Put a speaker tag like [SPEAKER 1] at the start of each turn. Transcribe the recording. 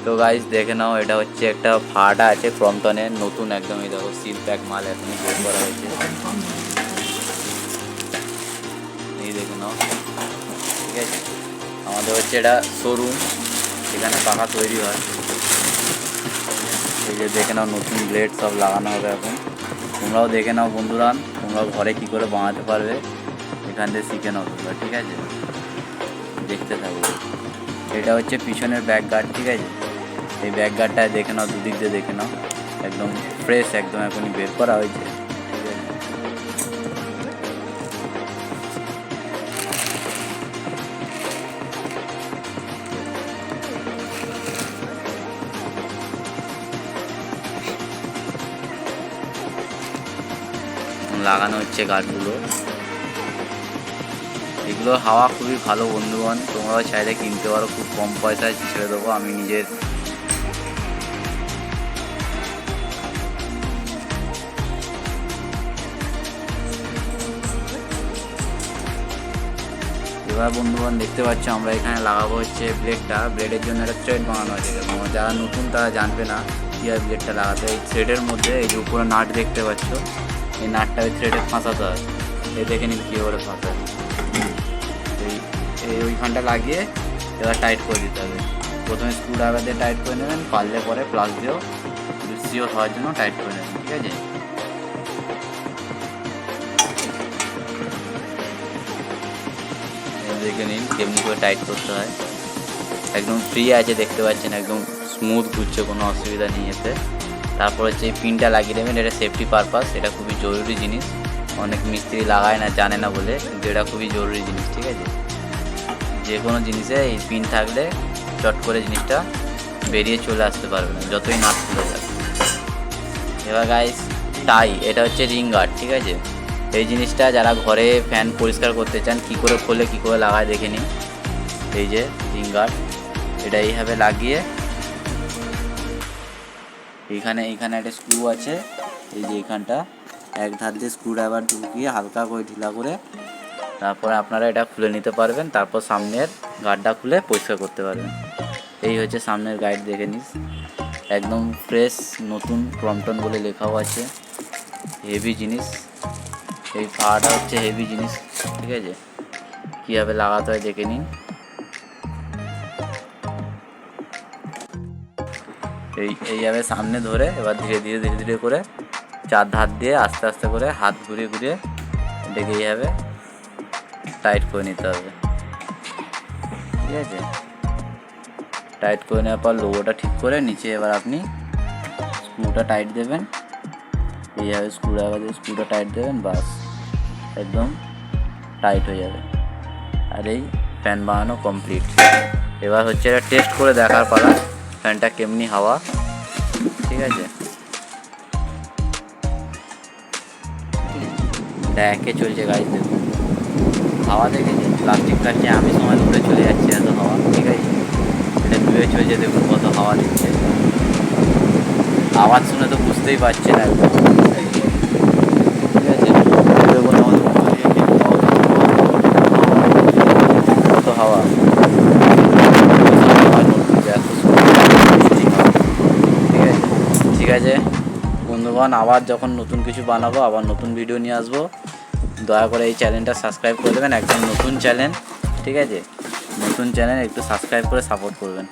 [SPEAKER 1] তো গাইস দেখে নাও, এটা হচ্ছে একটা ফাটা আছে ক্রম্পটনের নতুন একদম। এই দেখো সিল প্যাক মাল এখনই বের করা হয়েছে, এই দেখে নাও। ঠিক আছে, আমাদের হচ্ছে এটা শোরুম, এখানে পাখা তৈরি হয়। এই যে দেখে নাও, নতুন ব্লেড সব লাগানো হবে এখন। তোমরাও দেখে নাও বন্ধুরা, তোমরাও ঘরে কী করে বানাতে পারবে এখান থেকে শিখে নাও তোমরা। ঠিক আছে, দেখতে থাকো। এটা হচ্ছে পিছনের ব্যাক গার্ড। ঠিক আছে, এই ব্যাক গার্ডটায় দেখে নাও, দুদিক দিয়ে দেখে নাও, একদম ফ্রেশ, একদম এখনই বের করা হয়েছে। ঠিক আছে, লাগানো হচ্ছে গার্ডগুলো। এগুলো হাওয়া খুবই ভালো বন্ধুগণ, তোমরাও চাইলে কিনতে পারো, খুব কম পয়সায় ছেড়ে দেবো আমি নিজের। এবার বন্ধুগণ দেখতে পাচ্ছ আমরা এখানে লাগাবো হচ্ছে ব্লেডটা। ব্লেডের জন্য একটা থ্রেড বানানো আছে। যারা নতুন তারা জানবে না কীভাবে ব্লেডটা লাগাতে হয়। এই থ্রেডের মধ্যে এই যে উপরে নাট দেখতে পাচ্ছ, এই নাটটা ওই থ্রেডে ফাঁসাতে হয়। এই দেখে নিন কী করে ফাঁসায়। এই ওইখানটা লাগিয়ে এবার টাইট করে দিতে হবে। প্রথমে স্ক্রু ড্রাইভার দিয়ে টাইট করে নেবেন, পারলে পরে প্লাস দিয়েও সিওর হওয়ার জন্য টাইট করে নেবেন। ঠিক আছে, দেখে নিন কেমনি করে টাইট করতে হয়। একদম ফ্রি আছে, দেখতে পাচ্ছেন একদম স্মুথ ঘুরছে, কোনো অসুবিধা নেই এতে। তারপর হচ্ছে এই পিনটা লাগিয়ে দেবেন, এটা সেফটি পারপাস, এটা খুবই জরুরি জিনিস। অনেক মিস্ত্রি লাগায় না, জানে না বলে, কিন্তু এটা খুবই জরুরি জিনিস। ঠিক আছে, যে কোনো জিনিসে এই পিন থাকলে চট করে জিনিসটা বেরিয়ে চলে আসতে পারবে না, যতই নাট খুলে যাবে। এবার গাইস টাই, এটা হচ্ছে রিং গার্ড। ঠিক আছে, এই জিনিসটা যারা ঘরে ফ্যান পরিষ্কার করতে চান কী করে খোলে কী করে লাগায় দেখে নিন। এই যে রিং গার্ড, এটা এইভাবে লাগিয়ে এইখানে একটা স্ক্রু আছে, এই যে এখানটা এক ধার দিয়ে স্ক্রু ড্রাইভার ঢুকিয়ে হালকা করে ঢিলা করে তারপরে আপনারা এটা খুলে নিতে পারবেন। তারপর সামনের গার্ডটা খুলে পরিষ্কার করতে পারবেন। এই হচ্ছে সামনের গাইড, দেখে নিস একদম ফ্রেশ নতুন ক্রম্পটন বলে লেখাও আছে। হেভি জিনিস, এই ফাটা হচ্ছে হেভি জিনিস। ঠিক আছে, কীভাবে লাগাতে হয় দেখে নিন। এইভাবে সামনে ধরে এবার ধীরে ধীরে করে চার ধার দিয়ে আস্তে আস্তে করে হাত ঘুরিয়ে এটাকে এইভাবে টাইট করে নিতে হবে। ঠিক আছে, টাইট করে নেওয়ার পর লোগোটা ঠিক করে নিচে এবার আপনি স্ক্রুটা টাইট দেবেন। এইভাবে স্ক্রুটা টাইট দেবেন, বাস একদম টাইট হয়ে যাবে। আর এই ফ্যান বানানো কমপ্লিট। এবার হচ্ছে এটা টেস্ট করে দেখার পালা, ফ্যানটা কেমনি হাওয়া। ঠিক আছে, এটা একে চলছে গাইজ, দেখুন হাওয়া দেখেছি, প্লাস্টিক কাটছে আমি সময় ধরে চলে যাচ্ছি এত হাওয়া। ঠিক আছে, এটা দুয়ে চলছে, দেখুন কত হাওয়া দিচ্ছে। আওয়াজ শুনে তো বুঝতেই পারছেন একদম। ঠিক আছে, দেখুন কত হাওয়া। ঠিক আছে বন্ধুগণ, আবার যখন নতুন কিছু বানাবো, আবার নতুন ভিডিও নিয়ে আসবো। দয়া করে এই চ্যানেলটা সাবস্ক্রাইব করে দেবেন, একদম নতুন চ্যানেল। ঠিক আছে, নতুন চ্যানেল, একটু সাবস্ক্রাইব করে সাপোর্ট করবেন।